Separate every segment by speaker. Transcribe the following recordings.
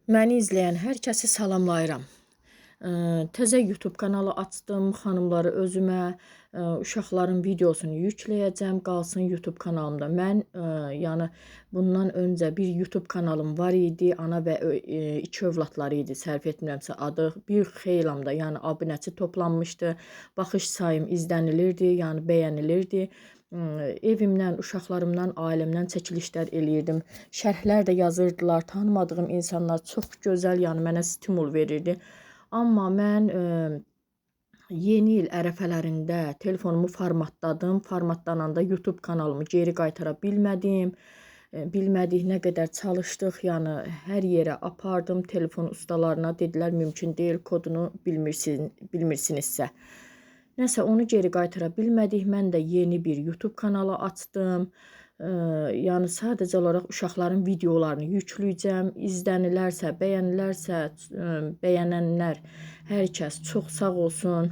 Speaker 1: Məni izləyən hər kəsi salamlayıram. Təzə YouTube kanalı açdım, xanımları özümə, uşaqların videosunu yükləyəcəm, qalsın YouTube kanalımda. Mən, yəni bundan öncə bir YouTube kanalım var idi, ana və iki övladları idi, səhv etmirəmsə adı. Bir xeylamda, yəni abunəçi toplanmışdı, baxış sayım izlənilirdi, yəni bəyənilirdi. Evimdən, uşaqlarımdan, ailəmdən çəkilişlər eləyirdim. Şərhlər də yazırdılar. Tanımadığım insanlar çox gözəl, yəni mənə stimul verirdi. Amma mən yeni il ərəfələrində telefonumu formatladım. Formatlananda YouTube kanalımı geri qaytara bilmədim. Bilmədik nə qədər çalışdıq, yəni hər yerə apardım. Telefon ustalarına dedilər mümkün deyil, kodunu bilmirsinizsə. Nəsə onu geri qaytara bilmədik. Mən də yeni bir YouTube kanalı açdım. Yəni sadəcə olaraq uşaqların videolarını yükləyəcəm. İzlənilərsə, bəyənilərsə, bəyənənlər hər kəs çox sağ olsun.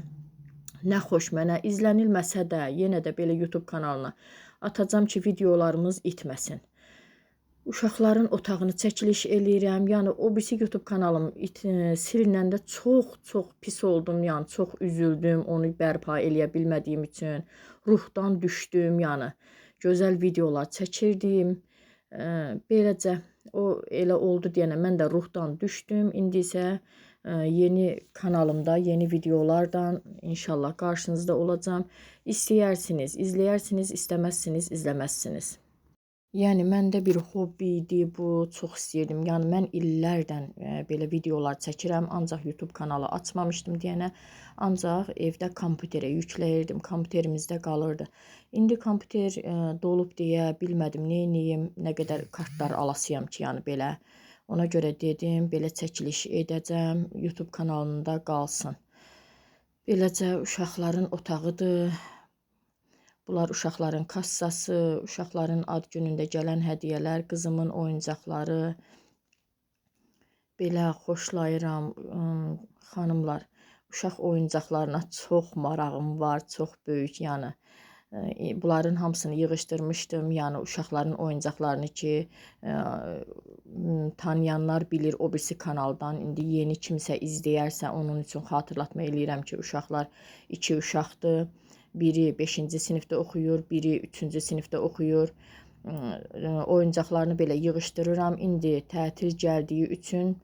Speaker 1: Nə xoş mənə. İzlənilməsə də yenə də belə YouTube kanalına atacağam ki, videolarımız itməsin. Uşaqların otağını çəkiliş eləyirəm. Yəni o birisi YouTube kanalım silindən çox pis oldum. Yəni çox üzüldüm onu bərpa eləyə bilmədiyim üçün. Ruhdan düşdüm, yəni gözəl videolar çəkirdim. Beləcə o elə oldu deyənə mən də ruhdan düşdüm. İndi isə yeni kanalımda, yeni videolardan inşallah qarşınızda olacağam. İstəyirsiniz, izləyərsiniz, istəməzsiniz, izləməzsiniz. Yəni məndə bir hobbi idi bu, çox istəyirdim. Yəni mən illərdən belə videolar çəkirəm, ancaq YouTube kanalı açmamışdım deyənə, ancaq evdə kompüterə yükləyirdim, kompüterimizdə qalırdı. İndi kompüter dolub deyə bilmədim, neyniyim, nə qədər kartlar alasıyam ki, yəni belə. Ona görə dedim, belə çəkiliş edəcəm, YouTube kanalında qalsın. Beləcə uşaqların otağıdır. Bunlar uşaqların kassası, uşaqların ad günündə gələn hədiyyələr, qızımın oyuncaqları. Belə xoşlayıram, xanımlar. Uşaq oyuncaqlarına çox marağım var, çox böyük, yəni. Bunların hamısını yığışdırmışdım, yəni uşaqların oyuncaqlarını ki, tanıyanlar bilir o birisi kanaldan. İndi yeni kimsə izləyərsə, onun üçün xatırlatma eləyirəm ki, uşaqlar 2 uşaqdır. Biri 5-ci sinifdə oxuyur, biri 3-cü sinifdə oxuyur. Oyuncaqlarını belə yığışdırıram. İndi tətil gəldiyi üçün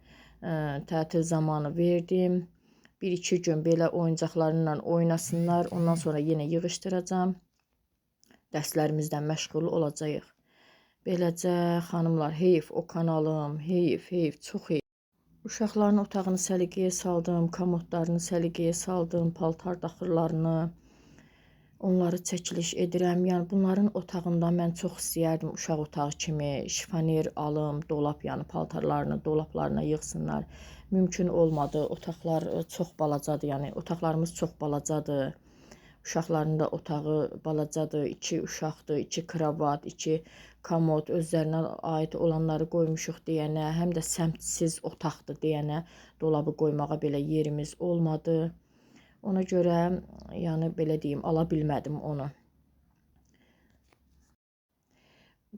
Speaker 1: tətil zamanı verdim. 1-2 gün belə oyuncaqlarla oynasınlar. Ondan sonra yenə yığışdıracağam. Dərslərimizdən məşğul olacağıq. Beləcə, xanımlar, heyf o kanalım, heyf, çox heyf. Uşaqların otağını səliqəyə saldım, komodlarını səliqəyə saldım, paltar daxırlarını. Onları çəkiliş edirəm. Yəni bunların otağında mən çox istəyərdim uşaq otağı kimi şifoner alım, dolap, yəni paltarlarını dolaplarına yığsınlar. Mümkün olmadı. Otaqlar çox balacadır. Yəni otaqlarımız çox balacadır. Uşaqların da otağı balacadır. 2 uşaqdır, 2 kravat, 2 komod, özlərinə aid olanları qoymuşuq deyənə, həm də səmtsiz otaqdır deyənə dolabı qoymağa belə yerimiz olmadı. Ona görə, yəni belə deyim, ala bilmədim onu.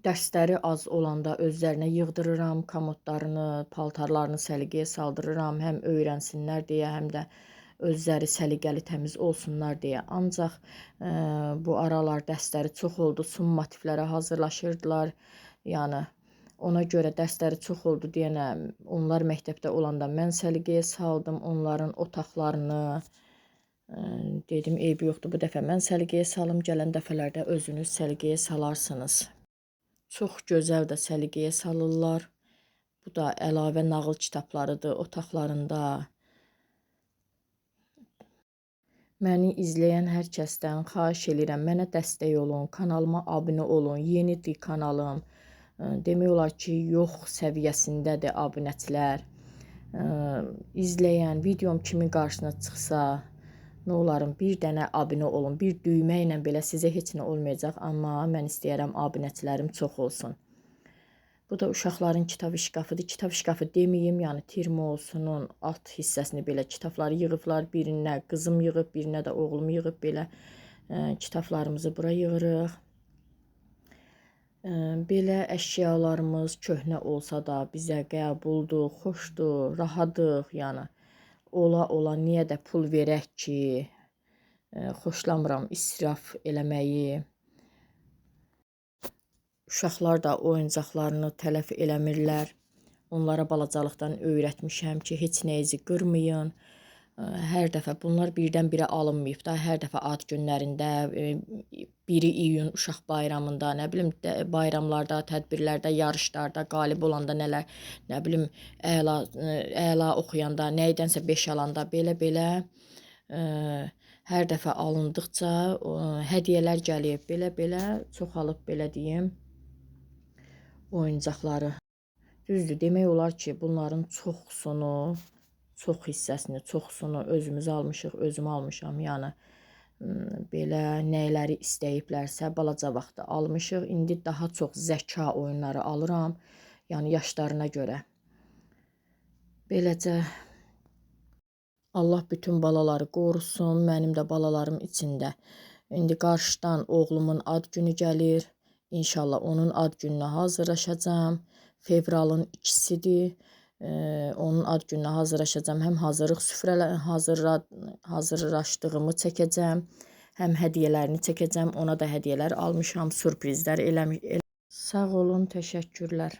Speaker 1: Dərsləri az olanda özlərinə yığdırıram, komodlarını, paltarlarını səliqəyə saldırıram, həm öyrənsinlər deyə, həm də özləri səliqəli təmiz olsunlar deyə. Ancaq bu aralar dərsləri çox oldu, sum motivlərə hazırlaşırdılar. Yəni ona görə dərsləri çox oldu deyənə, onlar məktəbdə olanda mən səliqəyə saldım onların otaqlarını. Dedim, eybi yoxdur, bu dəfə mən səliqəyə salım, gələn dəfələrdə özünüz səliqəyə salarsınız. Çox gözəl də səliqəyə salırlar. Bu da əlavə nağıl kitablarıdır otaqlarında. Məni izləyən hər kəsdən xahiş edirəm, mənə dəstək olun, kanalıma abunə olun, yenidir kanalım. Demək olar ki, yox səviyyəsindədir abunəçilər. İzləyən, videom kimin qarşısına çıxsa, nə olarım, bir dənə abunə olun, bir düymə ilə belə sizə heç nə olmayacaq, amma mən istəyərəm abunəçilərim çox olsun. Bu da uşaqların kitab şkafıdır. Kitab şkafı deməyim, yəni termosunun alt hissəsini belə kitabları yığıblar. Birinə qızım yığıb, birinə də oğlum yığıb belə kitablarımızı bura yığırıq. Belə əşyalarımız köhnə olsa da bizə qəbuldur, xoşdur, rahatıq, yəni ola niyə də pul verək ki, xoşlamıram israf eləməyi. Uşaqlar da oyuncaqlarını tələf eləmirlər. Onlara balacalıqdan öyrətmişəm ki, heç nəyizi qırmayın. Hər dəfə bunlar birdən-birə alınmayıb da, hər dəfə ad günlərində, 1 iyun uşaq bayramında, nə bilim bayramlarda, tədbirlərdə, yarışlarda qalib olanda nələr, nə bilim əla oxuyanda, nəyidənsə 5 alanda belə hər dəfə alındıqca hədiyyələr gəlib, belə çoxalıb belə deyim oyuncaqları. Düzdür, demək olar ki, bunların çox hissəsini, çoxsunu özümüz almışıq, özüm almışam. Yəni belə nəyləri istəyiblərsə balaca vaxtda almışıq. İndi daha çox zəka oyunları alıram, yəni yaşlarına görə. Beləcə Allah bütün balaları qorusun, mənim də balalarım içində. İndi qarşıdan oğlumun ad günü gəlir. İnşallah onun ad gününə hazırlaşacağam. Fevralın 2-sidir. Onun ad gününə hazırlaşacağam. Həm hazırlıq hazırlaşdığımı çəkəcəm, həm hədiyyələrini çəkəcəm. Ona da hədiyyələr almışam, sürprizlər eləmişəm. Sağ olun, təşəkkürlər.